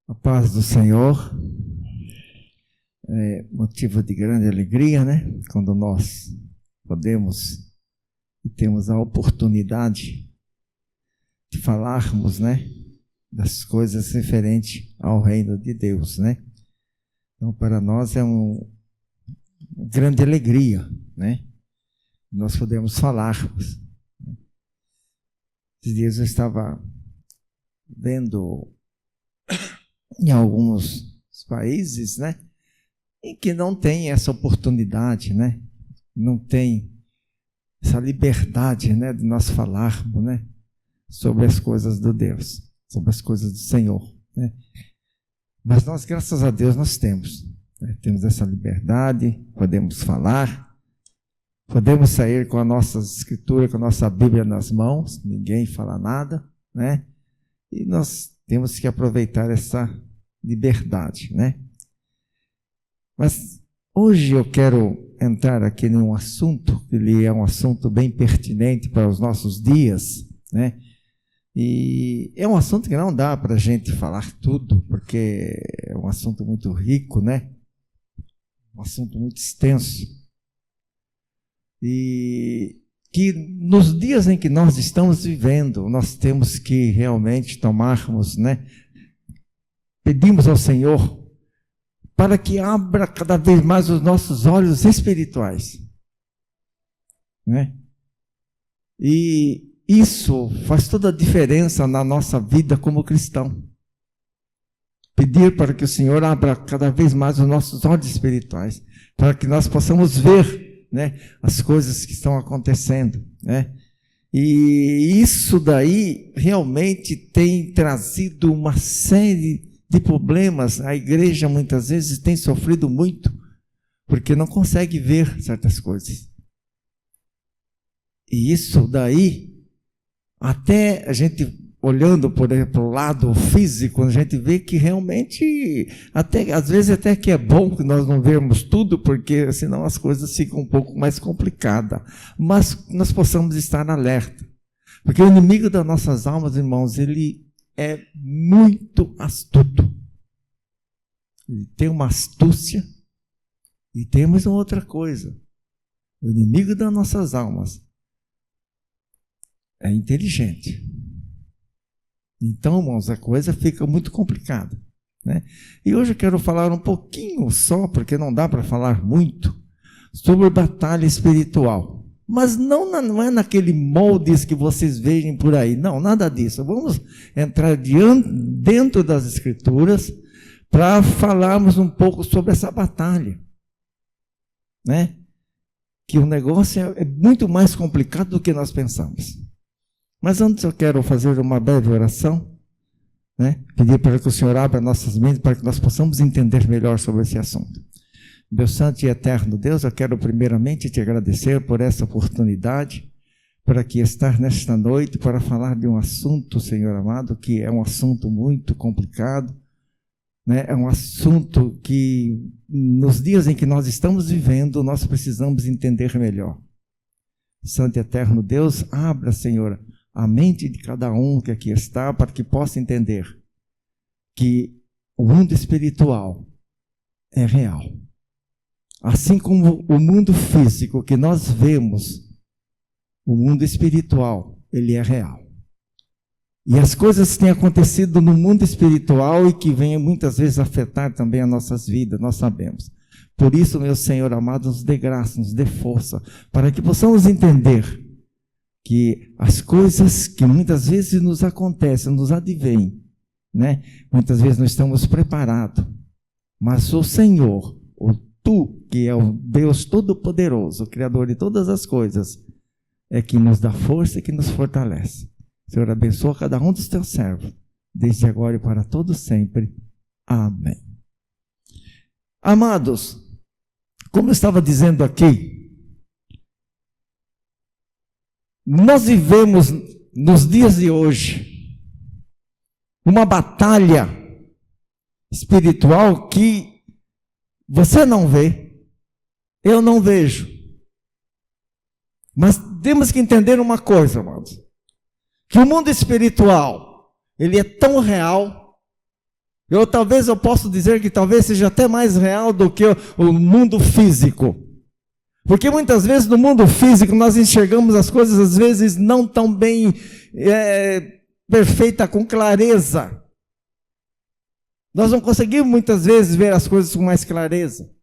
A paz do Senhor é motivo de grande alegria, né? Quando nós podemos e temos a oportunidade de falarmos, né? Das coisas referentes ao reino de Deus, né? Então, para nós é uma grande alegria, né? Nós podemos falarmos. Esses dias eu estava vendo em alguns países, né, em que não tem essa oportunidade, né, não tem essa liberdade, né, de nós falarmos, né, sobre as coisas do Deus, sobre as coisas do Senhor, né. Mas nós, graças a Deus, nós temos, né, temos essa liberdade, podemos falar, podemos sair com a nossa escritura, com a nossa Bíblia nas mãos, ninguém fala nada, né, e nós temos que aproveitar essa liberdade, né? Mas hoje eu quero entrar aqui num assunto, que ele é um assunto bem pertinente para os nossos dias, né? E é um assunto que não dá para a gente falar tudo, porque é um assunto muito rico, né? Um assunto muito extenso. E que nos dias em que nós estamos vivendo, nós temos que realmente tomarmos, né? Pedimos ao Senhor para que abra cada vez mais os nossos olhos espirituais, né? E isso faz toda a diferença na nossa vida como cristão. Pedir para que o Senhor abra cada vez mais os nossos olhos espirituais, para que nós possamos ver, né, as coisas que estão acontecendo, né? E isso daí realmente tem trazido uma série de problemas. A igreja muitas vezes tem sofrido muito, porque não consegue ver certas coisas. E isso daí, até a gente olhando por o lado físico, a gente vê que realmente, até, às vezes até que é bom que nós não vemos tudo, porque senão as coisas ficam um pouco mais complicadas. Mas nós possamos estar alerta, porque o inimigo das nossas almas, irmãos, ele é muito astuto. Ele tem uma astúcia e temos uma outra coisa. O inimigo das nossas almas é inteligente. Então, irmãos, a coisa fica muito complicada, né? E hoje eu quero falar um pouquinho só, porque não dá para falar muito, sobre batalha espiritual. Mas não é naquele moldes que vocês veem por aí. Não, nada disso. Vamos entrar dentro das Escrituras para falarmos um pouco sobre essa batalha, né? Que o negócio é muito mais complicado do que nós pensamos. Mas antes eu quero fazer uma breve oração, né? Pedir para que o Senhor abra nossas mentes para que nós possamos entender melhor sobre esse assunto. Meu santo e eterno Deus, eu quero primeiramente te agradecer por essa oportunidade, para aqui estar nesta noite para falar de um assunto, Senhor amado, que é um assunto muito complicado, né? É um assunto que nos dias em que nós estamos vivendo, nós precisamos entender melhor. Santo e eterno Deus, abra, Senhor, a mente de cada um que aqui está, para que possa entender que o mundo espiritual é real. Assim como o mundo físico que nós vemos, o mundo espiritual, ele é real. E as coisas que têm acontecido no mundo espiritual e que vêm muitas vezes afetar também as nossas vidas, nós sabemos. Por isso, meu Senhor amado, nos dê graça, nos dê força, para que possamos entender que as coisas que muitas vezes nos acontecem, nos advêm, né? Muitas vezes não estamos preparados, mas o Senhor, Tu, que é o Deus Todo-Poderoso, o Criador de todas as coisas, é que nos dá força e que nos fortalece. Senhor, abençoa cada um dos teus servos, desde agora e para todo sempre. Amém. Amados, como eu estava dizendo aqui, nós vivemos nos dias de hoje uma batalha espiritual que você não vê, eu não vejo. Mas temos que entender uma coisa, amados, que o mundo espiritual, ele é tão real Talvez eu possa dizer que talvez seja até mais real do que o mundo físico. Porque muitas vezes no mundo físico nós enxergamos as coisas às vezes não tão bem perfeita, com clareza. Nós não conseguimos muitas vezes ver as coisas com mais clareza.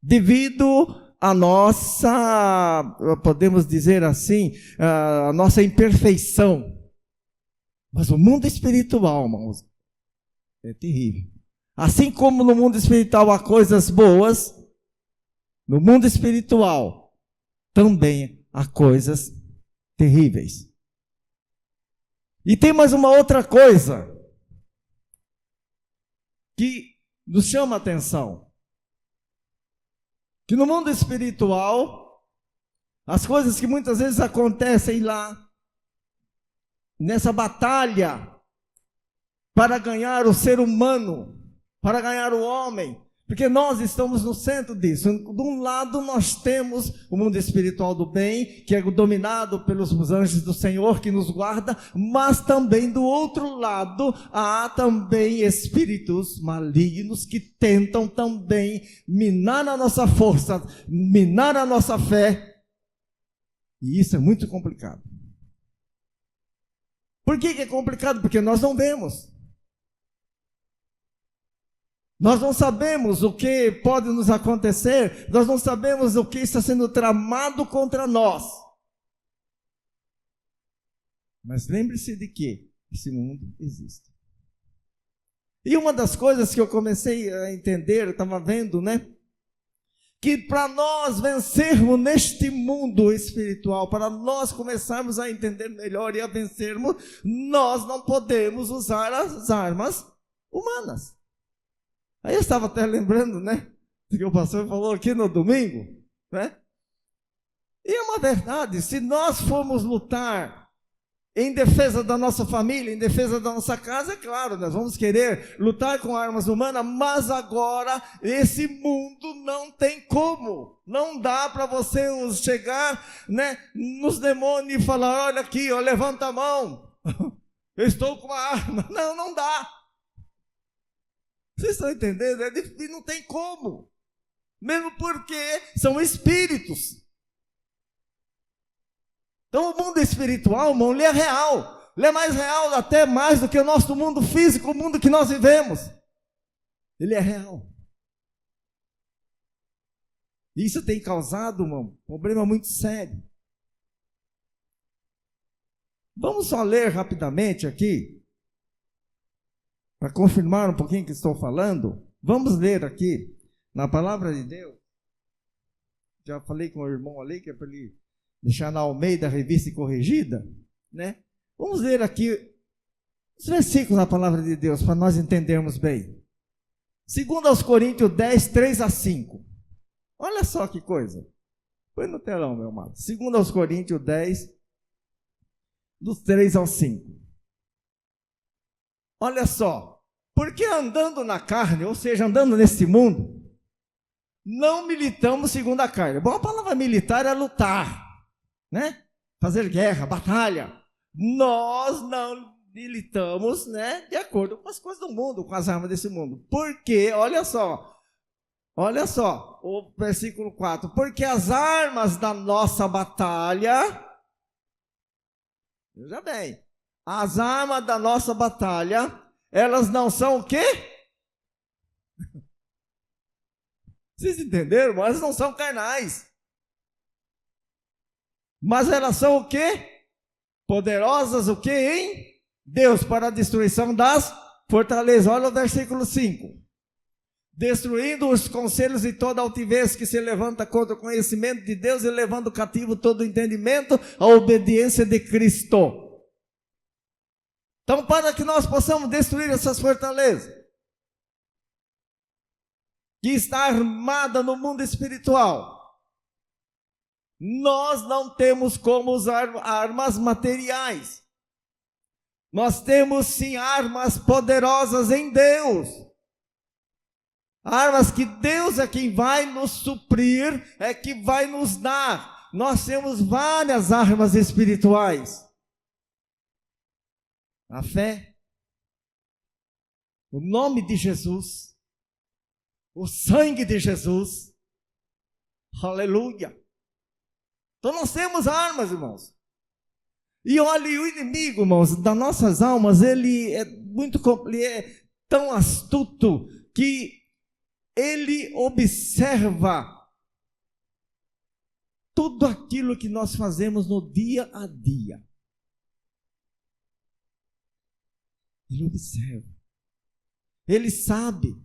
Devido à nossa, podemos dizer assim, a nossa imperfeição. Mas o mundo espiritual, irmãos, é terrível. Assim como no mundo espiritual há coisas boas, no mundo espiritual também há coisas terríveis. E tem mais uma outra coisa que nos chama a atenção. Que no mundo espiritual, as coisas que muitas vezes acontecem lá, nessa batalha para ganhar o ser humano, para ganhar o homem, porque nós estamos no centro disso. De um lado nós temos o mundo espiritual do bem, que é dominado pelos anjos do Senhor que nos guarda, mas também do outro lado há também espíritos malignos que tentam também minar a nossa força, minar a nossa fé, e isso é muito complicado. Por que é complicado? Porque nós não vemos. Nós não sabemos o que pode nos acontecer, nós não sabemos o que está sendo tramado contra nós. Mas lembre-se de que esse mundo existe. E uma das coisas que eu comecei a entender, eu estava vendo, que para nós vencermos neste mundo espiritual, para nós começarmos a entender melhor e a vencermos, nós não podemos usar as armas humanas. Aí eu estava até lembrando, que o pastor falou aqui no domingo, E é uma verdade, se nós formos lutar em defesa da nossa família, em defesa da nossa casa, é claro, nós vamos querer lutar com armas humanas, mas agora esse mundo não tem como. Não dá para você chegar, nos demônios e falar, olha aqui, levanta a mão, eu estou com uma arma. Não, não dá. Vocês estão entendendo? Não tem como. Mesmo porque são espíritos. Então o mundo espiritual, irmão, ele é real. Ele é mais real, até mais do que o nosso mundo físico, o mundo que nós vivemos. Ele é real. Isso tem causado, irmão, um problema muito sério. Vamos só ler rapidamente aqui, para confirmar um pouquinho o que estou falando. Vamos ler aqui, na palavra de Deus. Já falei com o irmão ali, que é para ele deixar na Almeida, revista e corrigida, Vamos ler aqui os versículos da palavra de Deus, para nós entendermos bem. 2 Coríntios 10, 3 a 5. Olha só que coisa. Põe no telão, meu amado. 2 Coríntios 10, dos 3 ao 5. Olha só. Porque andando na carne, ou seja, andando nesse mundo, não militamos segundo a carne. Bom, a palavra militar é lutar, fazer guerra, batalha. Nós não militamos, de acordo com as coisas do mundo, com as armas desse mundo. Porque, olha só, o versículo 4. Porque as armas da nossa batalha, veja bem, as armas da nossa batalha, elas não são o quê? Vocês entenderam? Elas não são carnais. Mas elas são o quê? Poderosas o quê, em Deus, para a destruição das fortalezas. Olha o versículo 5. Destruindo os conselhos e toda altivez que se levanta contra o conhecimento de Deus e levando cativo todo o entendimento à obediência de Cristo. Então, para que nós possamos destruir essas fortalezas, que está armada no mundo espiritual, nós não temos como usar armas materiais. Nós temos sim armas poderosas em Deus. Armas que Deus é quem vai nos suprir, é que vai nos dar. Nós temos várias armas espirituais. A fé, o nome de Jesus, o sangue de Jesus. Aleluia! Então nós temos armas, irmãos. E olha, o inimigo, irmãos, das nossas almas, ele é tão astuto que ele observa tudo aquilo que nós fazemos no dia a dia. Ele observa. Ele sabe.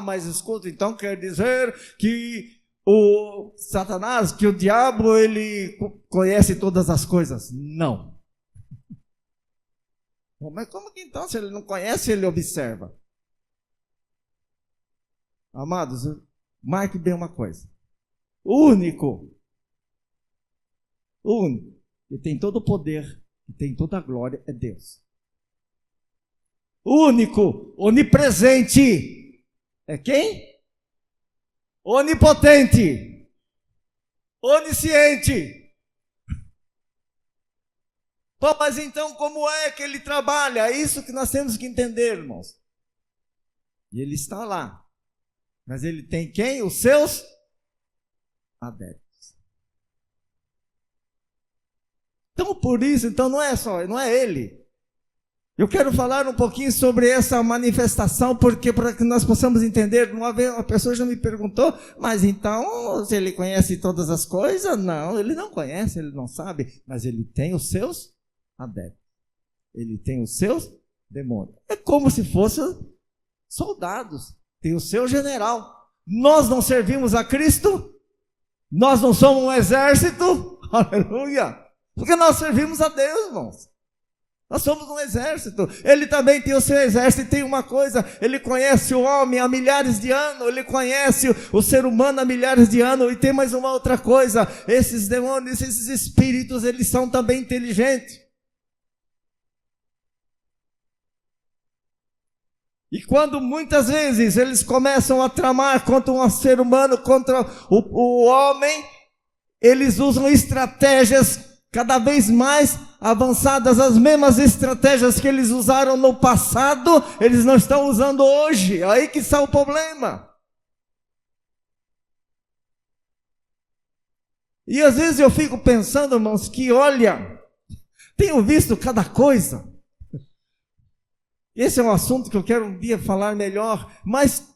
Mas escuta, então quer dizer que o Satanás, que o diabo, ele conhece todas as coisas? Não. Mas como que então, se ele não conhece, ele observa? Amados, marque bem uma coisa. O único, que tem todo o poder, que tem toda a glória, é Deus. O único, onipresente, é quem? Onipotente, onisciente. Pô, mas então como é que ele trabalha? É isso que nós temos que entender, irmãos. E ele está lá. Mas ele tem quem? Os seus adeptos. Então por isso, não é ele. Eu quero falar um pouquinho sobre essa manifestação, porque para que nós possamos entender. Uma vez uma pessoa já me perguntou, mas então, se ele conhece todas as coisas? Não, ele não conhece, ele não sabe, mas ele tem os seus adeptos. Ele tem os seus demônios. É como se fossem soldados, tem o seu general. Nós não servimos a Cristo? Nós não somos um exército? Aleluia! Porque nós servimos a Deus, irmãos. Nós somos um exército. Ele também tem o seu exército. E tem uma coisa, ele conhece o homem há milhares de anos, ele conhece o ser humano há milhares de anos. E tem mais uma outra coisa, esses demônios, esses espíritos, eles são também inteligentes. E quando muitas vezes eles começam a tramar contra um ser humano, contra o homem, eles usam estratégias cada vez mais avançadas, as mesmas estratégias que eles usaram no passado, eles não estão usando hoje. Aí que está o problema. E às vezes eu fico pensando, irmãos, que olha, tenho visto cada coisa. Esse é um assunto que eu quero um dia falar melhor, mas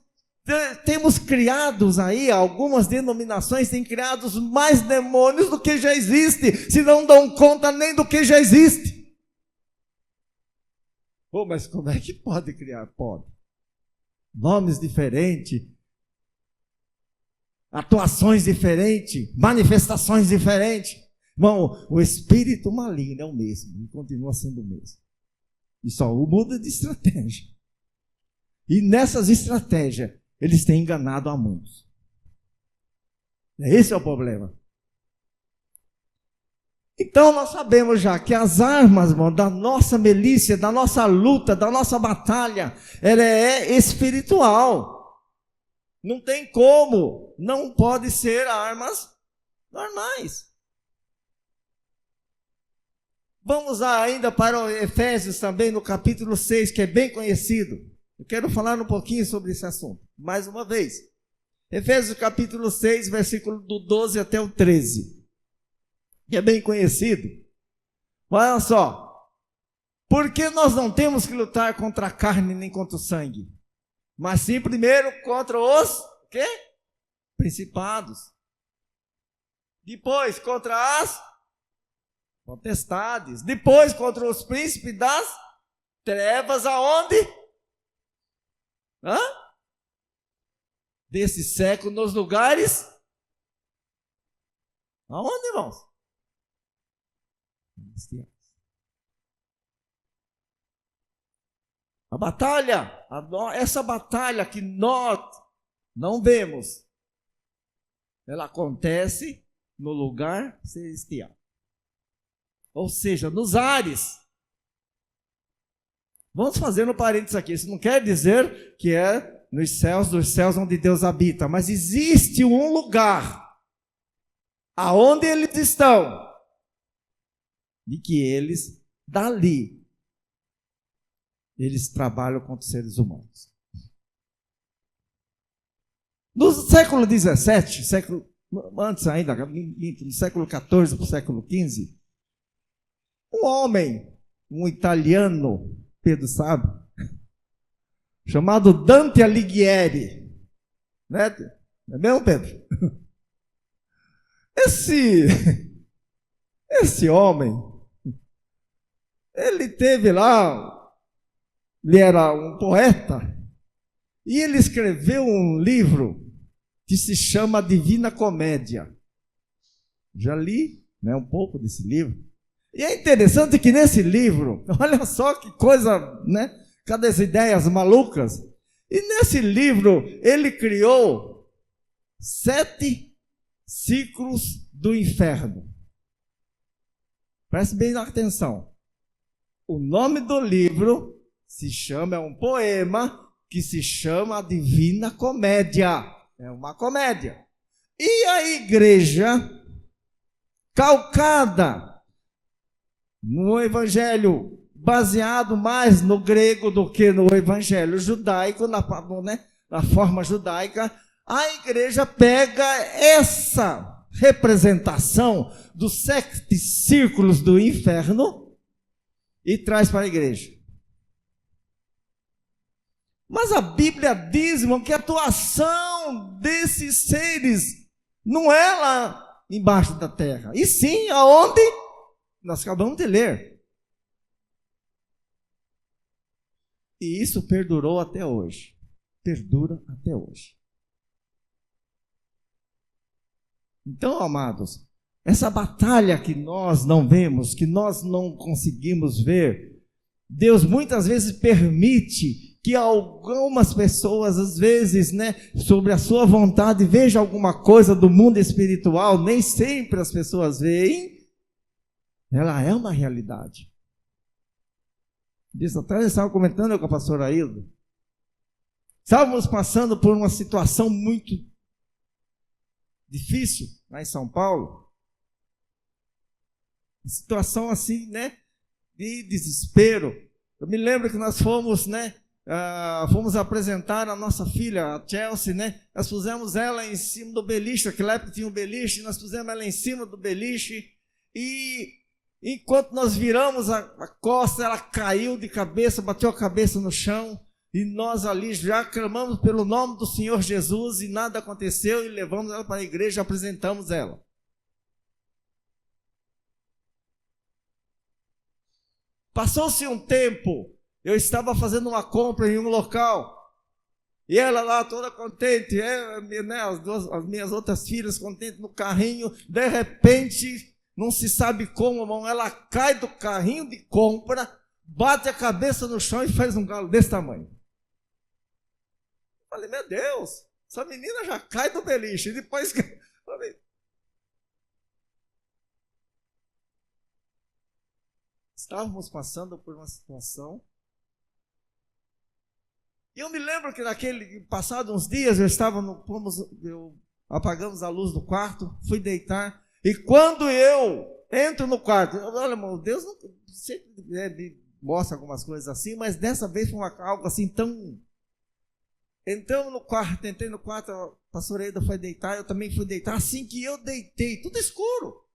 temos criados aí, algumas denominações têm criado mais demônios do que já existe, se não dão conta nem do que já existe. Mas como é que pode criar? Pode. Nomes diferentes, atuações diferentes, manifestações diferentes. Irmão, o espírito maligno é o mesmo, ele continua sendo o mesmo. E só muda de estratégia. E nessas estratégias, eles têm enganado a muitos. Esse é o problema. Então nós sabemos já que as armas, irmão, da nossa milícia, da nossa luta, da nossa batalha, ela é espiritual. Não tem como, não pode ser armas normais. Vamos lá ainda para o Efésios também, no capítulo 6, que é bem conhecido. Eu quero falar um pouquinho sobre esse assunto, mais uma vez. Efésios capítulo 6, versículo do 12 até o 13, que é bem conhecido. Olha só, porque nós não temos que lutar contra a carne nem contra o sangue, mas sim primeiro contra os quê? Principados. Depois contra as potestades. Depois contra os príncipes das trevas, aonde? Desse século, nos lugares aonde, irmãos? A batalha, essa batalha que nós não vemos, ela acontece no lugar celestial, ou seja, nos ares. Vamos fazer um parênteses aqui, isso não quer dizer que é nos céus dos céus onde Deus habita, mas existe um lugar aonde eles estão, e que eles dali eles trabalham contra os seres humanos. No século XVII, antes ainda, no século XIV para o século XV, um homem, um italiano, Pedro sabe, chamado Dante Alighieri, né? Não é mesmo, Pedro? Esse homem, ele teve lá, ele era um poeta, e ele escreveu um livro que se chama Divina Comédia. Já li, né, um pouco desse livro. E é interessante que nesse livro, olha só que coisa, né? Cada das ideias malucas. E nesse livro, ele criou 7 ciclos do inferno. Preste bem atenção. O nome do livro é um poema que se chama A Divina Comédia. É uma comédia. E a igreja, calcada no evangelho, baseado mais no grego do que no evangelho judaico, na forma judaica, a igreja pega essa representação dos 7 círculos do inferno e traz para a igreja. Mas a Bíblia diz, irmão, que a atuação desses seres não é lá embaixo da terra, e sim aonde nós acabamos de ler. E isso perdurou até hoje. Perdura até hoje. Então, amados, essa batalha que nós não vemos, que nós não conseguimos ver, Deus muitas vezes permite que algumas pessoas, às vezes, né, sobre a sua vontade, vejam alguma coisa do mundo espiritual, nem sempre as pessoas veem, ela é uma realidade. Dias atrás eu estava comentando com a pastora Aildo, estávamos passando por uma situação muito difícil lá em São Paulo, uma situação assim, né, de desespero. Eu me lembro que nós fomos, né, fomos apresentar a nossa filha, a Chelsea, né, nós pusemos ela em cima do beliche, naquela época tinha um beliche, nós pusemos ela em cima do beliche, e enquanto nós viramos a costa, ela caiu de cabeça, bateu a cabeça no chão, e nós ali já clamamos pelo nome do Senhor Jesus, e nada aconteceu, e levamos ela para a igreja e apresentamos ela. Passou-se um tempo, eu estava fazendo uma compra em um local, e ela lá toda contente, né, as minhas outras filhas contentes no carrinho, de repente, não se sabe como, irmão, ela cai do carrinho de compra, bate a cabeça no chão e faz um galo desse tamanho. Eu falei, meu Deus, essa menina já cai do beliche, e depois falei, estávamos passando por uma situação, e eu me lembro que passados uns dias, apagamos a luz do quarto, fui deitar, e quando eu entro no quarto, olha, irmão, Deus não sempre me mostra algumas coisas assim, mas dessa vez foi algo assim tão... Entramos no quarto, entrei no quarto, a pastora Eida foi deitar, eu também fui deitar, assim que eu deitei, tudo escuro.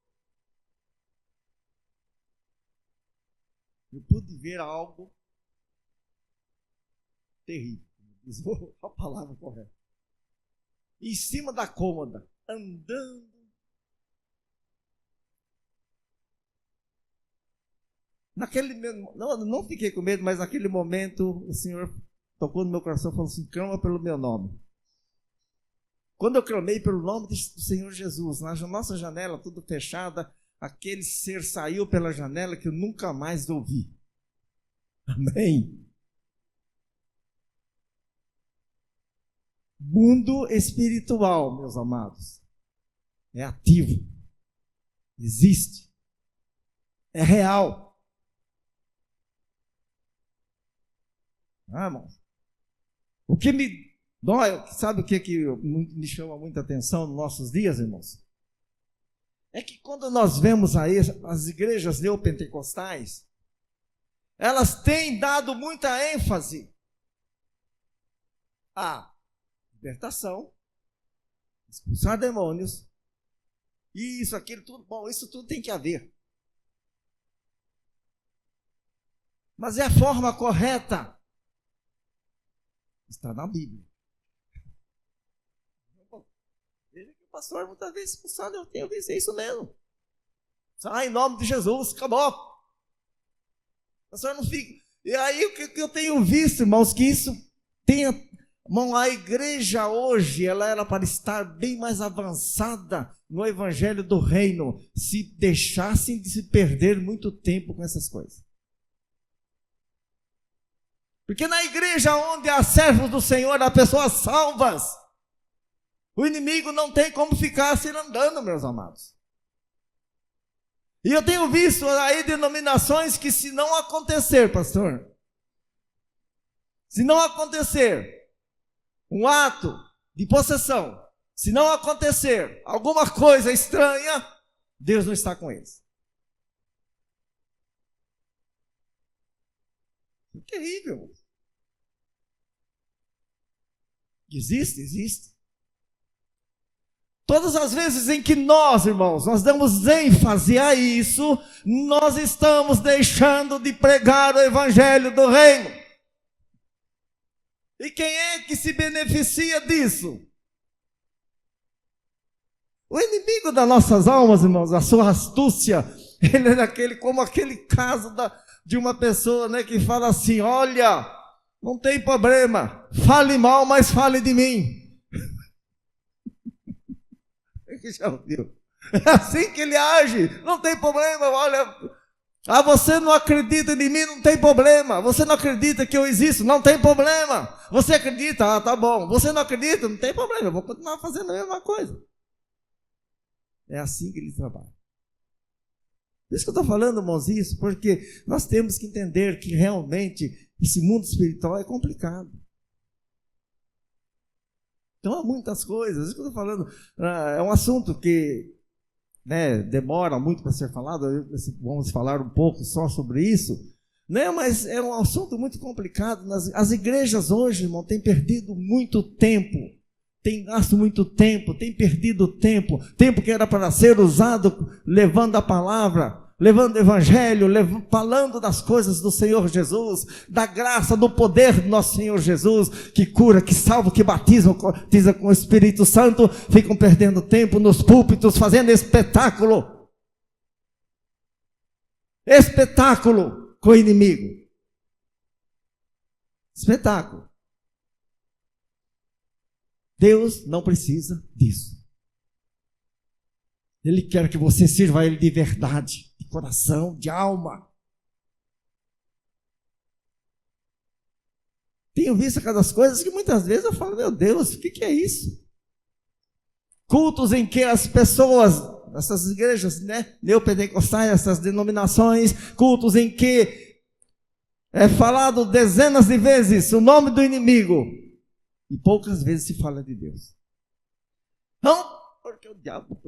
Eu pude ver algo terrível, usou a palavra correta. Em cima da cômoda, andando. Não fiquei com medo, mas naquele momento o Senhor tocou no meu coração e falou assim, clama pelo meu nome. Quando eu clamei pelo nome do Senhor Jesus, na nossa janela, tudo fechada, aquele ser saiu pela janela que eu nunca mais ouvi. Amém? Mundo espiritual, meus amados, é ativo, existe, é real. Irmãos, o que me dói, sabe o que me chama muita atenção nos nossos dias, irmãos? É que quando nós vemos aí as igrejas neopentecostais, elas têm dado muita ênfase à libertação, expulsar demônios, isso, aquilo, tudo. Bom, isso tudo tem que haver. Mas é a forma correta. Está na Bíblia. Veja que o pastor muitas vezes expulsado, eu tenho visto isso mesmo. Sai em nome de Jesus, acabou. O pastor não fica. E aí o que eu tenho visto, irmãos, que isso tem. Irmão, a igreja hoje, ela era para estar bem mais avançada no evangelho do reino, se deixassem de se perder muito tempo com essas coisas. Porque na igreja onde há servos do Senhor, há pessoas salvas, o inimigo não tem como ficar se andando, meus amados. E eu tenho visto aí denominações que, se não acontecer, pastor, se não acontecer um ato de possessão, se não acontecer alguma coisa estranha, Deus não está com eles. É terrível. Existe. Todas as vezes em que nós, irmãos, nós damos ênfase a isso, nós estamos deixando de pregar o evangelho do reino. E quem é que se beneficia disso? O inimigo das nossas almas, irmãos, a sua astúcia, ele é como aquele caso de uma pessoa, né, que fala assim: olha, não tem problema, fale mal, mas fale de mim. Já ouviu? É assim que ele age, não tem problema, olha. Você não acredita em mim, não tem problema. Você não acredita que eu existo, não tem problema. Você acredita? Tá bom. Você não acredita? Não tem problema, eu vou continuar fazendo a mesma coisa. É assim que ele trabalha. Por isso que eu estou falando, irmãos, isso, porque nós temos que entender que realmente esse mundo espiritual é complicado. Então há muitas coisas, isso que eu estou falando, é um assunto que, né, demora muito para ser falado. Vamos falar um pouco só sobre isso, né? Mas é um assunto muito complicado. As igrejas hoje, irmão, têm perdido muito tempo, têm gasto muito tempo, têm perdido tempo que era para ser usado levando a palavra, levando o evangelho, falando das coisas do Senhor Jesus, da graça, do poder do nosso Senhor Jesus, que cura, que salva, que batiza com o Espírito Santo. Ficam perdendo tempo nos púlpitos, fazendo espetáculo com o inimigo. Espetáculo. Deus não precisa disso. Ele quer que você sirva a Ele de verdade, de coração, de alma. Tenho visto aquelas coisas que muitas vezes eu falo: meu Deus, o que é isso? Cultos em que as pessoas, essas igrejas, né, neopentecostais, essas denominações, cultos em que é falado dezenas de vezes o nome do inimigo e poucas vezes se fala de Deus. Não, porque o diabo,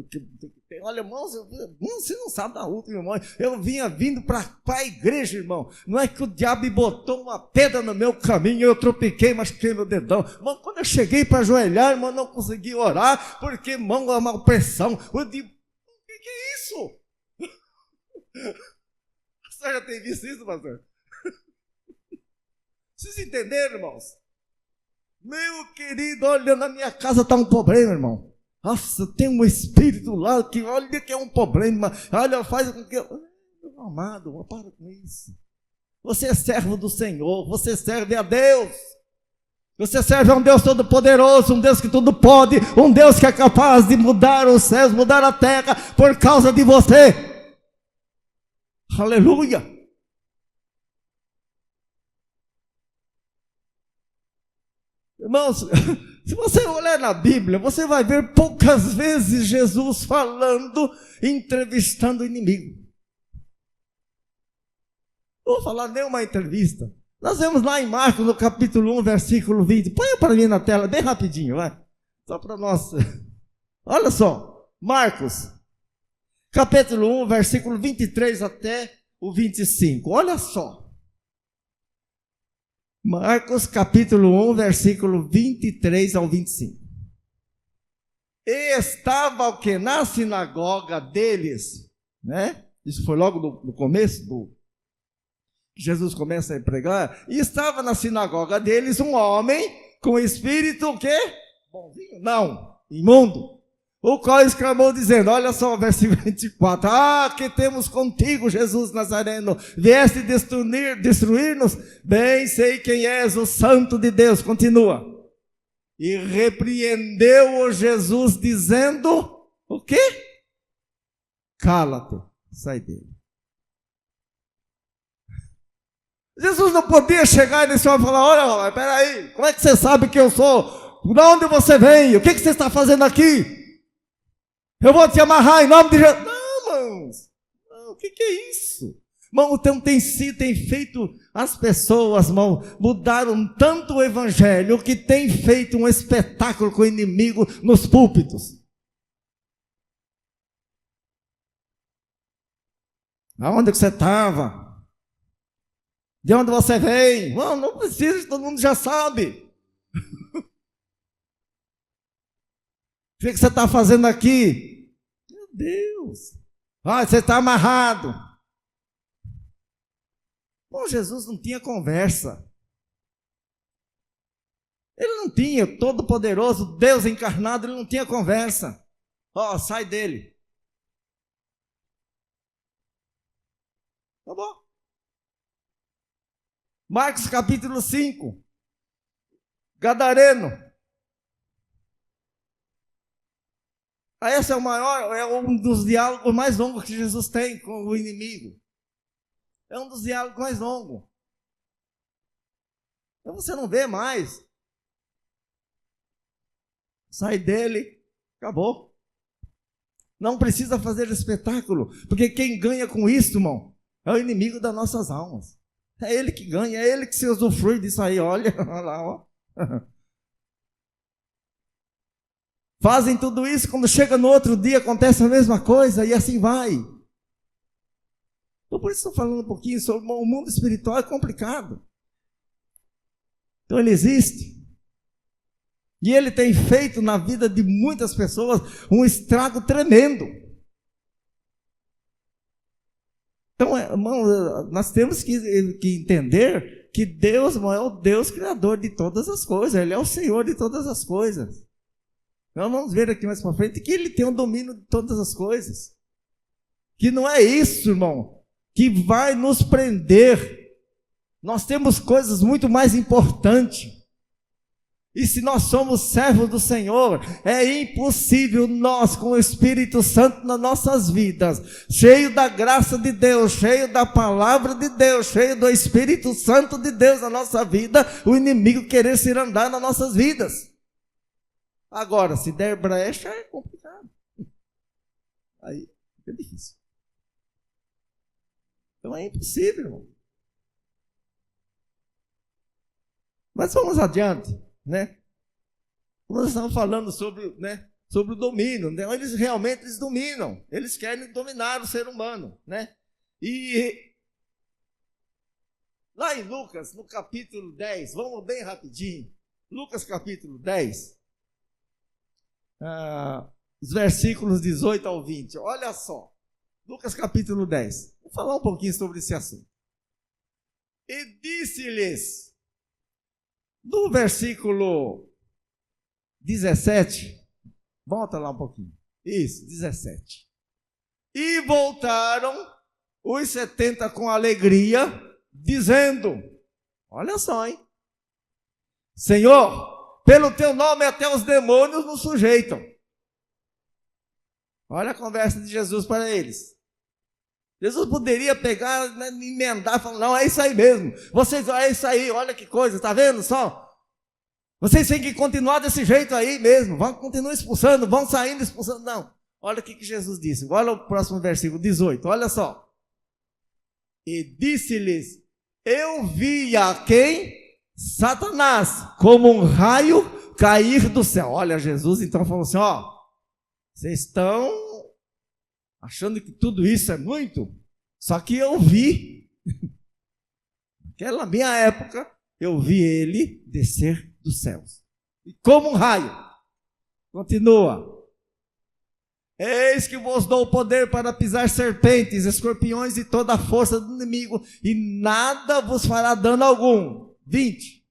olha, irmãos, você não sabe da última, irmão. Eu vinha vindo para a igreja, irmão. Não é que o diabo botou uma pedra no meu caminho, eu tropiquei, machuquei meu dedão. Irmão, quando eu cheguei para ajoelhar, irmão, não consegui orar, porque, irmão, a malpressão. Eu digo: o que é isso? Você já tem visto isso, pastor? Vocês entenderam, irmãos? Meu querido, olha, na minha casa está um problema, irmão. Nossa, tem um espírito lá que olha que é um problema. Olha, faz com que... Meu amado, para com isso. Você é servo do Senhor, você serve a Deus. Você serve a um Deus todo-poderoso, um Deus que tudo pode, um Deus que é capaz de mudar os céus, mudar a terra por causa de você. Aleluia. Irmãos, se você olhar na Bíblia, você vai ver poucas vezes Jesus falando, entrevistando o inimigo. Não vou falar nenhuma entrevista. Nós vemos lá em Marcos, no capítulo 1, versículo 20. Põe para mim na tela, bem rapidinho, vai. Só para nós. Olha só, Marcos, capítulo 1, versículo 23 até o 25. Olha só. Marcos capítulo 1, versículo 23 ao 25. E estava o que? Na sinagoga deles, né? Isso foi logo no começo Jesus começa a pregar. E estava na sinagoga deles um homem com espírito o quê? Bonzinho? Não, imundo. O qual exclamou dizendo, olha só o versículo 24, que temos contigo, Jesus Nazareno, vieste destruir-nos, bem sei quem és, o Santo de Deus, continua. E repreendeu-o Jesus dizendo, o quê? Cala-te, sai dele. Jesus não podia chegar nesse homem e falar, olha, peraí, como é que você sabe que eu sou? De onde você veio? O que você está fazendo aqui? Eu vou te amarrar em nome de Jesus. Não, irmãos. Não, o que é isso? Irmão, então tem feito as pessoas, irmão, mudaram tanto o evangelho que tem feito um espetáculo com o inimigo nos púlpitos. Aonde que você estava? De onde você vem? Não precisa, todo mundo já sabe. O que você está fazendo aqui? Meu Deus. Você está amarrado. Bom, Jesus não tinha conversa. Ele não tinha, todo poderoso, Deus encarnado, ele não tinha conversa. Sai dele. Tá bom. Marcos capítulo 5. Gadareno. Esse é um dos diálogos mais longos que Jesus tem com o inimigo. É um dos diálogos mais longos. Então você não vê mais. Sai dele, acabou. Não precisa fazer espetáculo, porque quem ganha com isso, irmão, é o inimigo das nossas almas. É ele que ganha, é ele que se usufrui disso aí, olha lá, ó. Fazem tudo isso, quando chega no outro dia acontece a mesma coisa e assim vai. Então por isso estou falando um pouquinho sobre o mundo espiritual, é complicado. Então ele existe. E ele tem feito na vida de muitas pessoas um estrago tremendo. Então, irmão, nós temos que entender que Deus, irmão, é o Deus criador de todas as coisas. Ele é o Senhor de todas as coisas. Nós vamos ver aqui mais para frente que ele tem o domínio de todas as coisas. Que não é isso, irmão, que vai nos prender. Nós temos coisas muito mais importantes. E se nós somos servos do Senhor, é impossível nós, com o Espírito Santo nas nossas vidas, cheio da graça de Deus, cheio da palavra de Deus, cheio do Espírito Santo de Deus na nossa vida, o inimigo querer se andar nas nossas vidas. Agora, se der brecha, é complicado. Aí é difícil. Então é impossível, irmão. Mas vamos adiante, né? Nós estamos falando sobre, né, sobre o domínio, né? Eles realmente dominam. Eles querem dominar o ser humano, né? E lá em Lucas, no capítulo 10, vamos bem rapidinho. Lucas capítulo 10. Os versículos 18 ao 20, olha só, Lucas capítulo 10, vou falar um pouquinho sobre esse assunto. E disse-lhes, no versículo 17, volta lá um pouquinho, isso, 17, e voltaram os 70 com alegria, dizendo, olha só, hein, Senhor, pelo teu nome até os demônios nos sujeitam. Olha a conversa de Jesus para eles. Jesus poderia pegar, né, emendar, falar, não, é isso aí mesmo. Vocês, é isso aí, olha que coisa, está vendo só? Vocês têm que continuar desse jeito aí mesmo. Vão continuar expulsando, vão saindo expulsando. Não, olha o que Jesus disse. Olha o próximo versículo, 18, olha só. E disse-lhes, eu vi a quem? Satanás, como um raio cair do céu. Olha, Jesus então falou assim, vocês estão achando que tudo isso é muito? Só que eu vi, naquela minha época, eu vi ele descer dos céus. E como um raio. Continua. Eis que vos dou o poder para pisar serpentes, escorpiões e toda a força do inimigo, e nada vos fará dano algum. 20.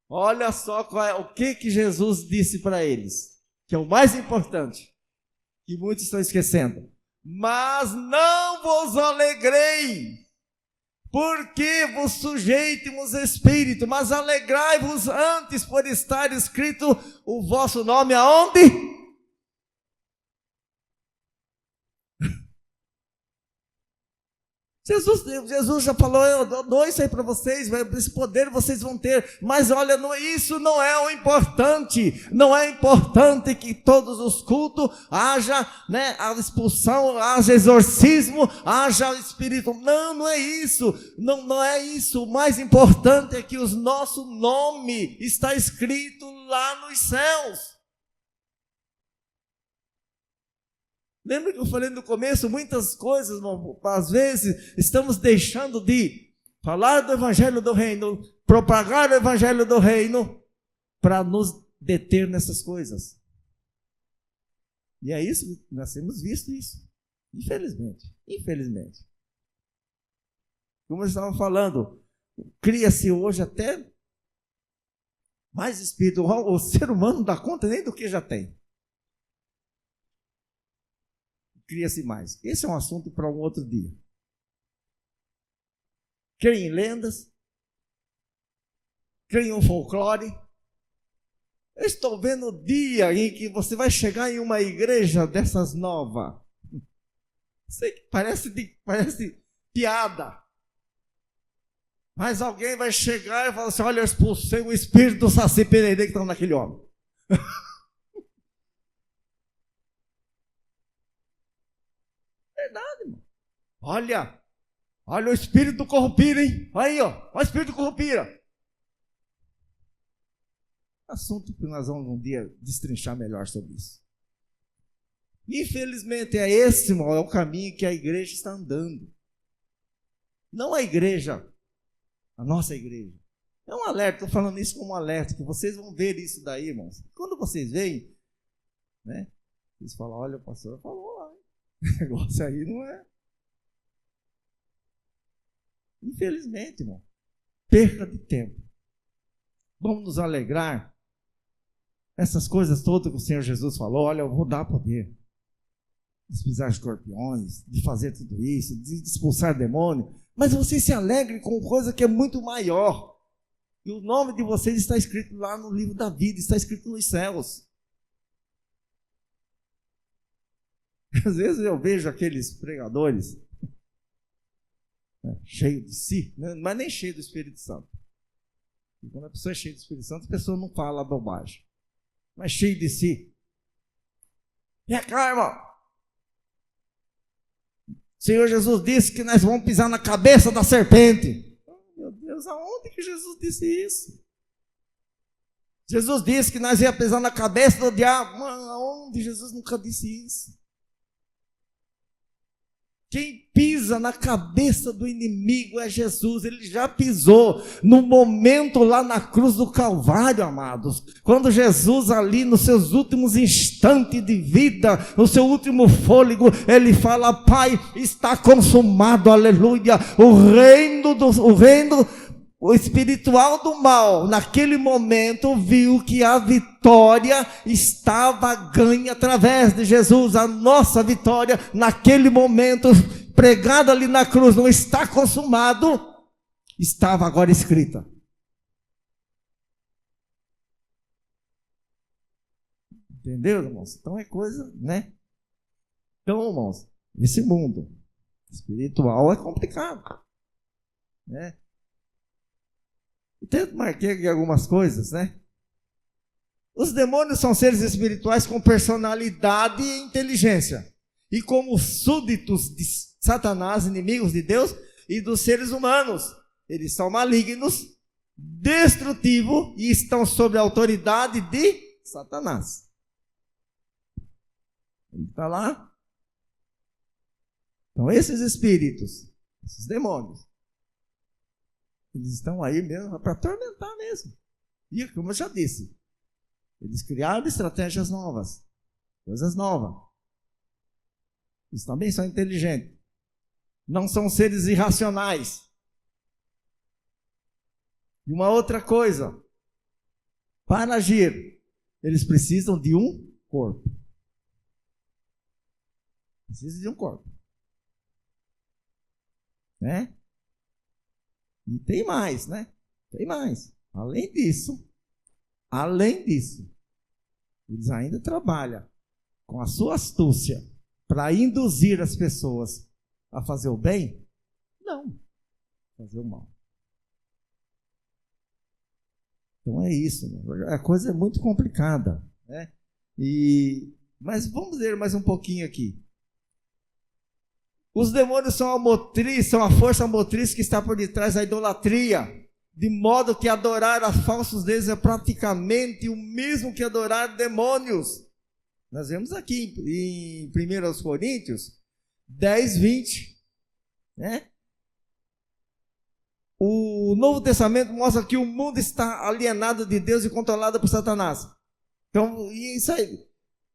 Olha só o que Jesus disse para eles, que é o mais importante, que muitos estão esquecendo. Mas não vos alegrei, porque vos sujeitemos espírito, mas alegrai-vos antes por estar escrito o vosso nome aonde? Jesus já falou, eu dou isso aí para vocês, esse poder vocês vão ter, mas olha, isso não é o importante, não é importante que todos os cultos haja, né, a expulsão, haja exorcismo, haja espírito, não é isso, não é isso, o mais importante é que o nosso nome está escrito lá nos céus. Lembra que eu falei no começo, muitas coisas, irmão, às vezes estamos deixando de falar do Evangelho do Reino, propagar o Evangelho do Reino, para nos deter nessas coisas. E é isso, nós temos visto isso, infelizmente. Como eu estava falando, cria-se hoje até mais espírito, o ser humano não dá conta nem do que já tem. Cria-se mais. Esse é um assunto para um outro dia. Creio em lendas, creio em folclore. Eu estou vendo o dia em que você vai chegar em uma igreja dessas novas. Sei que parece piada. Mas alguém vai chegar e falar assim, olha, eu expulsei o espírito do Saci Pererê que estava naquele homem. Verdade, irmão. Olha o espírito do corrupira, hein? Aí, ó, olha o espírito do corrupira. Assunto que nós vamos um dia destrinchar melhor sobre isso. Infelizmente, esse, irmão, é o caminho que a igreja está andando. Não a igreja, a nossa igreja. É um alerta, estou falando isso como um alerta, que vocês vão ver isso daí, irmãos. Quando vocês veem, né? Vocês falam, olha, o pastor falou lá. O negócio aí não é. Infelizmente, irmão, perca de tempo. Vamos nos alegrar. Essas coisas todas que o Senhor Jesus falou, olha, eu vou dar poder. De pisar escorpiões, de fazer tudo isso, de expulsar demônio. Mas vocês se alegrem com coisa que é muito maior. E o nome de vocês está escrito lá no livro da vida, está escrito nos céus. Às vezes eu vejo aqueles pregadores, né, cheio de si, né, mas nem cheio do Espírito Santo. E quando a pessoa é cheia do Espírito Santo, a pessoa não fala bobagem, mas cheio de si. E é claro, irmão, o Senhor Jesus disse que nós vamos pisar na cabeça da serpente. Oh, meu Deus, aonde que Jesus disse isso? Jesus disse que nós íamos pisar na cabeça do diabo. Mano, aonde? Jesus nunca disse isso. Quem pisa na cabeça do inimigo é Jesus, ele já pisou no momento lá na cruz do Calvário, amados, quando Jesus ali nos seus últimos instantes de vida, no seu último fôlego, ele fala, Pai, está consumado, aleluia, o espiritual do mal, naquele momento, viu que a vitória estava ganha através de Jesus. A nossa vitória, naquele momento, pregada ali na cruz, não está consumado, estava agora escrita. Entendeu, irmãos? Então é coisa, né? Então, irmãos, esse mundo espiritual é complicado, né? Até marquei aqui algumas coisas, né? Os demônios são seres espirituais com personalidade e inteligência. E como súditos de Satanás, inimigos de Deus e dos seres humanos. Eles são malignos, destrutivos e estão sob a autoridade de Satanás. Ele está lá. Então esses espíritos, esses demônios, Eles estão aí mesmo para atormentar mesmo. E, como eu já disse, eles criaram estratégias novas, coisas novas. Eles também são inteligentes. Não são seres irracionais. E uma outra coisa, para agir, eles precisam de um corpo. Precisam de um corpo. Né? E tem mais, né? Tem mais. Além disso, eles ainda trabalham com a sua astúcia para induzir as pessoas a fazer o bem? Não, fazer o mal. Então é isso, né? A coisa é muito complicada, né? Mas vamos ler mais um pouquinho aqui. Os demônios são a força motriz que está por detrás da idolatria, de modo que adorar a falsos deuses é praticamente o mesmo que adorar demônios. Nós vemos aqui em 1 Coríntios 10, 20, né? O Novo Testamento mostra que o mundo está alienado de Deus e controlado por Satanás. Então, isso aí.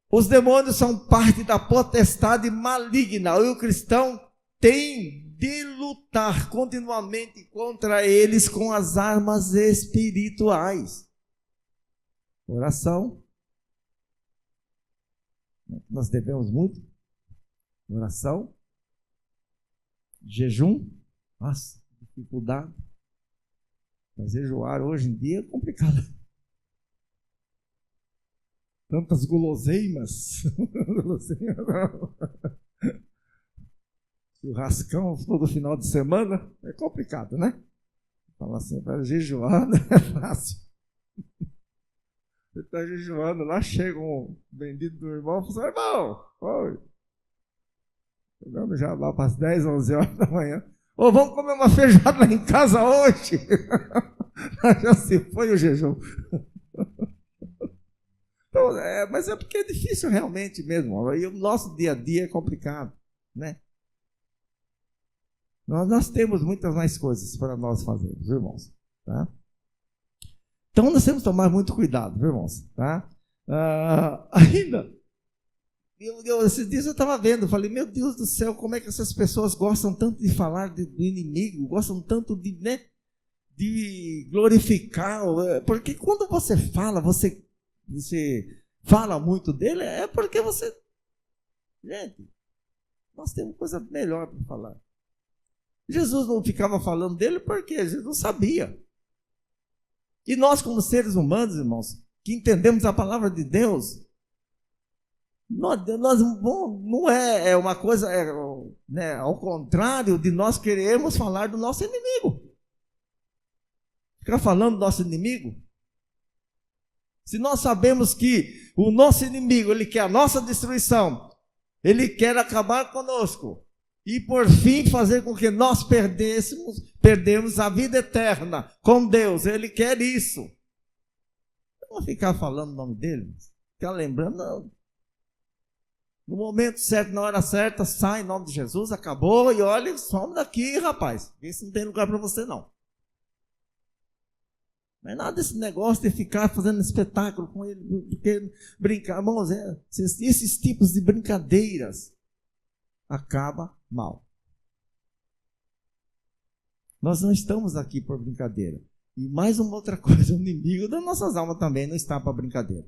Os demônios são parte da potestade maligna. E o cristão tem de lutar continuamente contra eles com as armas espirituais. Oração. Nós devemos muito. Oração. Jejum. Nossa, dificuldade. Mas jejuar hoje em dia é complicado. Tantas guloseimas. Churrascão todo final de semana. É complicado, né? Falar assim, para jejuar não é fácil. Você está jejuando, lá chega um bendito do irmão e fala assim, irmão, oi. Chegando já lá para as 10, 11 horas da manhã. Ô, vamos comer uma feijoada lá em casa hoje. Já se foi o jejum. Então, mas é porque é difícil realmente mesmo. E o nosso dia a dia é complicado, né? Nós temos muitas mais coisas para nós fazermos, irmãos. Tá? Então, nós temos que tomar muito cuidado, irmãos. Tá? Ainda, esses dias eu estava vendo, falei, meu Deus do céu, como é que essas pessoas gostam tanto de falar do inimigo, gostam tanto de, né, de glorificar, porque quando você fala, você fala muito dele, é porque você... Gente, nós temos coisa melhor para falar. Jesus não ficava falando dele porque Jesus não sabia. E nós, como seres humanos, irmãos, que entendemos a palavra de Deus, nós não é uma coisa, né, ao contrário de nós queremos falar do nosso inimigo. Ficar falando do nosso inimigo? Se nós sabemos que o nosso inimigo, ele quer a nossa destruição, ele quer acabar conosco e por fim fazer com que nós perdemos a vida eterna com Deus, ele quer isso. Não vou ficar falando o nome dele, ficar lembrando, não. No momento certo, na hora certa, sai em nome de Jesus, acabou, e olha, some daqui, rapaz, isso não tem lugar para você não. Não é nada desse negócio de ficar fazendo espetáculo com ele, porque brincar, irmãos, esses tipos de brincadeiras acabam mal. Nós não estamos aqui por brincadeira. E mais uma outra coisa, o inimigo das nossas almas também não está para brincadeira.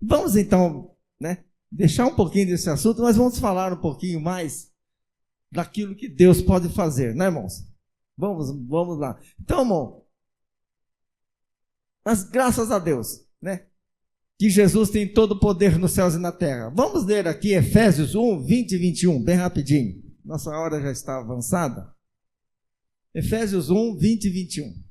Vamos então, né, deixar um pouquinho desse assunto, mas vamos falar um pouquinho mais daquilo que Deus pode fazer, né, irmãos? Vamos lá. Então, irmão, mas graças a Deus, né, que Jesus tem todo o poder nos céus e na terra. Vamos ler aqui Efésios 1, 20 e 21, bem rapidinho. Nossa hora já está avançada. Efésios 1, 20 e 21.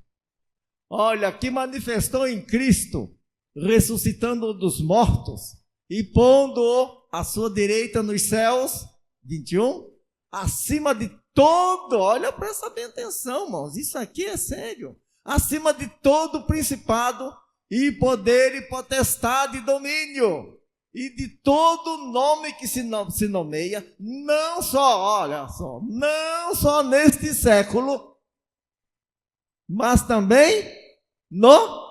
Olha, que manifestou em Cristo, ressuscitando-o dos mortos e pondo-o à sua direita nos céus, 21, acima de todo, olha, presta bem atenção, irmãos, isso aqui é sério, acima de todo principado e poder e potestade e domínio, e de todo nome que se nomeia, não só, olha só, não só neste século, mas também no...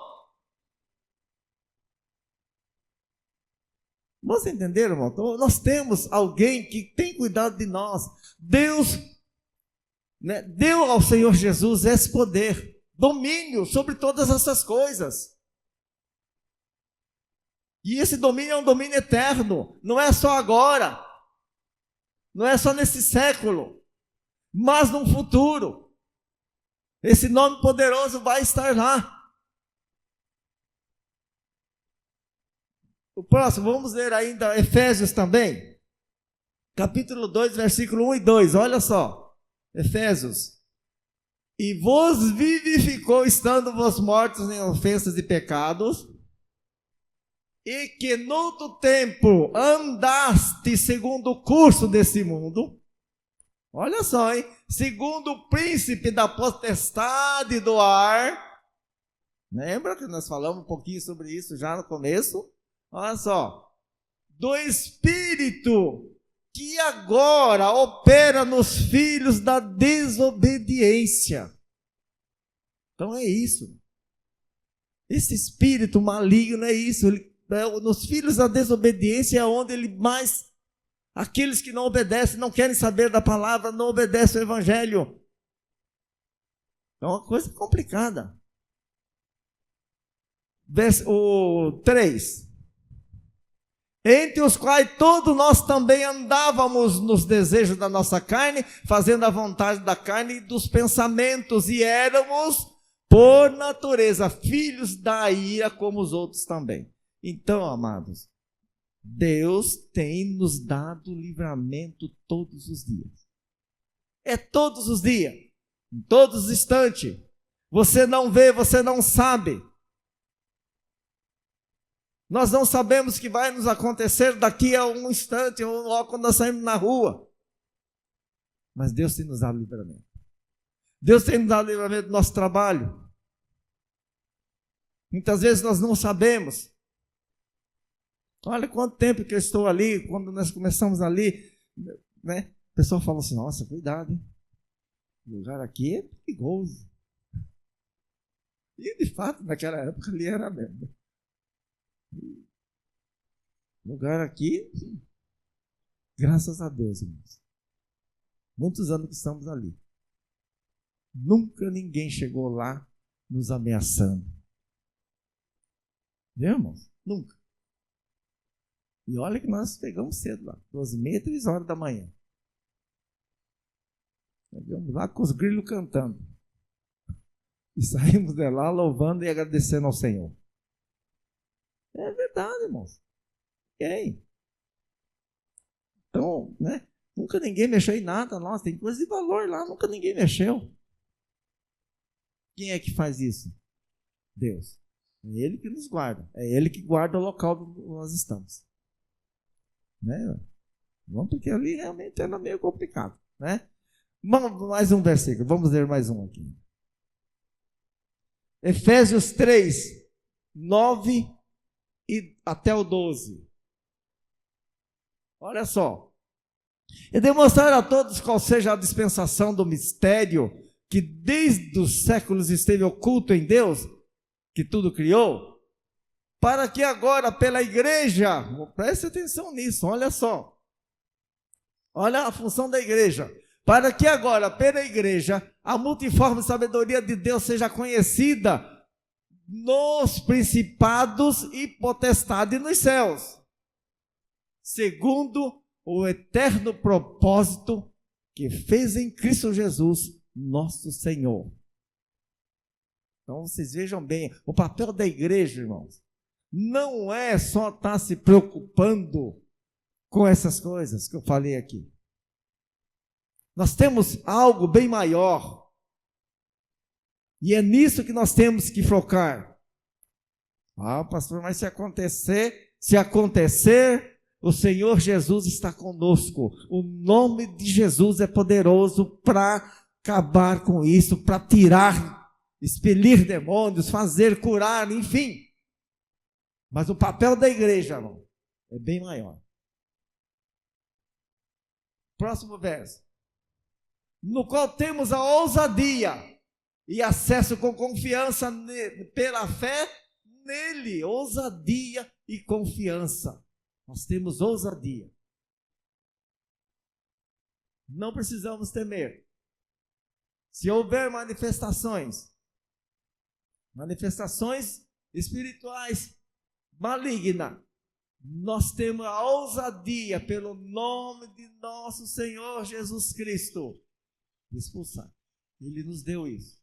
Vocês entenderam, irmão? Então, nós temos alguém que tem cuidado de nós. Deus, né, deu ao Senhor Jesus esse poder, domínio sobre todas essas coisas. E esse domínio é um domínio eterno, não é só agora, não é só nesse século, mas no futuro. Esse nome poderoso vai estar lá. O próximo, vamos ler ainda Efésios também, capítulo 2, versículo 1 e 2, olha só, Efésios. E vos vivificou, estando vos mortos em ofensas e pecados, e que no outro tempo andaste segundo o curso desse mundo, olha só, hein? Segundo o príncipe da potestade do ar, lembra que nós falamos um pouquinho sobre isso já no começo? Olha só, do espírito que agora opera nos filhos da desobediência. Então é isso, esse espírito maligno é isso, nos filhos da desobediência é onde ele mais, aqueles que não obedecem, não querem saber da palavra, não obedecem ao evangelho. É uma coisa complicada. O 3. Entre os quais todos nós também andávamos nos desejos da nossa carne, fazendo a vontade da carne e dos pensamentos, e éramos, por natureza, filhos da ira, como os outros também. Então, amados, Deus tem nos dado livramento todos os dias. É todos os dias, em todos os instantes. Você não vê, você não sabe. Nós não sabemos o que vai nos acontecer daqui a um instante, ou quando nós saímos na rua. Mas Deus tem nos dado livramento. Deus tem nos dado livramento do nosso trabalho. Muitas vezes nós não sabemos. Olha quanto tempo que eu estou ali, quando nós começamos ali, né? O pessoal fala assim, nossa, cuidado, hein? O lugar aqui é perigoso. E de fato, naquela época ali era mesmo. O lugar aqui, graças a Deus, irmãos. Muitos anos que estamos ali. Nunca ninguém chegou lá nos ameaçando. Viu, irmãos? Nunca. E olha que nós pegamos cedo lá, 12h30, 3h da manhã. Chegamos lá com os grilos cantando. E saímos de lá louvando e agradecendo ao Senhor. É verdade, irmãos. Quem? Então, né? Nunca ninguém mexeu em nada. Nossa, tem coisa de valor lá, nunca ninguém mexeu. Quem é que faz isso? Deus. É Ele que nos guarda. É Ele que guarda o local onde nós estamos. Né? Vamos, porque ali realmente era meio complicado, né? Mais um versículo, vamos ler mais um aqui. Efésios 3, 9 e até o 12. Olha só. E demonstrar a todos qual seja a dispensação do mistério que desde os séculos esteve oculto em Deus, que tudo criou, para que agora pela igreja, preste atenção nisso, olha só, olha a função da igreja, para que agora pela igreja a multiforme sabedoria de Deus seja conhecida nos principados e potestades nos céus, segundo o eterno propósito que fez em Cristo Jesus, nosso Senhor. Então vocês vejam bem, o papel da igreja, irmãos, não é só estar se preocupando com essas coisas que eu falei aqui. Nós temos algo bem maior. E é nisso que nós temos que focar. Ah, pastor, mas se acontecer, o Senhor Jesus está conosco. O nome de Jesus é poderoso para acabar com isso, para tirar, expelir demônios, fazer curar, enfim. Mas o papel da igreja, irmão, é bem maior. Próximo verso. No qual temos a ousadia e acesso com confiança pela fé nele. Ousadia e confiança. Nós temos ousadia. Não precisamos temer. Se houver manifestações espirituais malignas, nós temos a ousadia pelo nome de nosso Senhor Jesus Cristo de expulsar. Ele nos deu isso.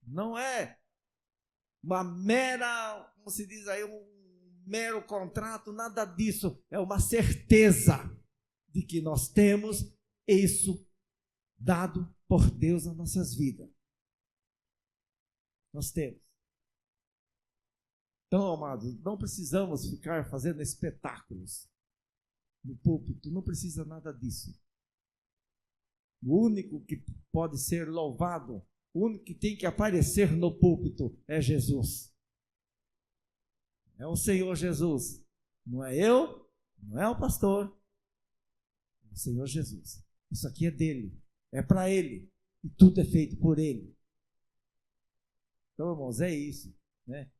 Não é uma mera, como se diz aí, um mero contrato, nada disso. É uma certeza de que nós temos isso dado por Deus nas nossas vidas. Nós temos. Então, amados, não precisamos ficar fazendo espetáculos no púlpito, não precisa nada disso. O único que pode ser louvado, o único que tem que aparecer no púlpito é Jesus. É o Senhor Jesus. Não é eu, não é o pastor, é o Senhor Jesus. Isso aqui é dele, é para ele, e tudo é feito por ele. Então, irmãos, é isso, né?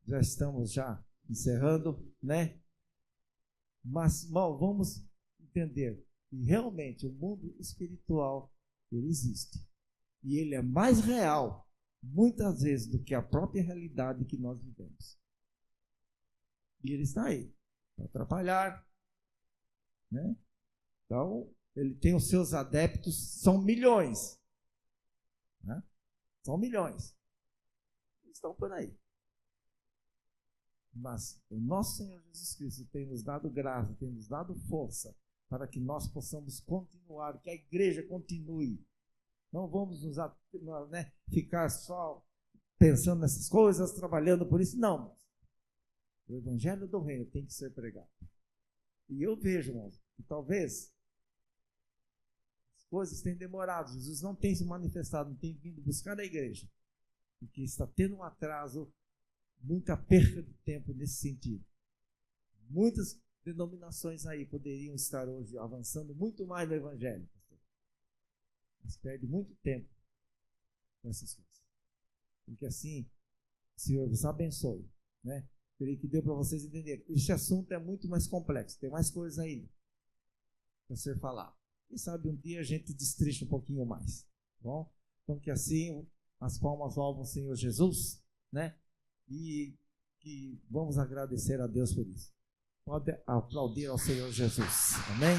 Já estamos encerrando, né? Mas, irmão, vamos entender que realmente o mundo espiritual, ele existe. E ele é mais real, muitas vezes, do que a própria realidade que nós vivemos. E ele está aí, para atrapalhar, né? Então, ele tem os seus adeptos, são milhões, né? São milhões. Estão por aí. Mas o nosso Senhor Jesus Cristo tem nos dado graça, tem nos dado força para que nós possamos continuar, que a igreja continue. Não vamos ficar só pensando nessas coisas, trabalhando por isso. Não. O evangelho do reino tem que ser pregado. E eu vejo, irmãos, que talvez as coisas tenham demorado. Jesus não tem se manifestado, não tem vindo buscar a igreja. Porque está tendo um atraso, muita perda de tempo nesse sentido. Muitas denominações aí poderiam estar hoje avançando muito mais no evangelho, pastor. Mas perde muito tempo com essas coisas. Porque assim, o Senhor vos abençoe, né? Creio que deu para vocês entenderem. Esse assunto é muito mais complexo, tem mais coisas ainda para ser falado. Quem sabe um dia a gente destrincha um pouquinho mais, tá bom? Então que assim as palmas louvam o Senhor Jesus, né? E que vamos agradecer a Deus por isso. Pode aplaudir ao Senhor Jesus. Amém?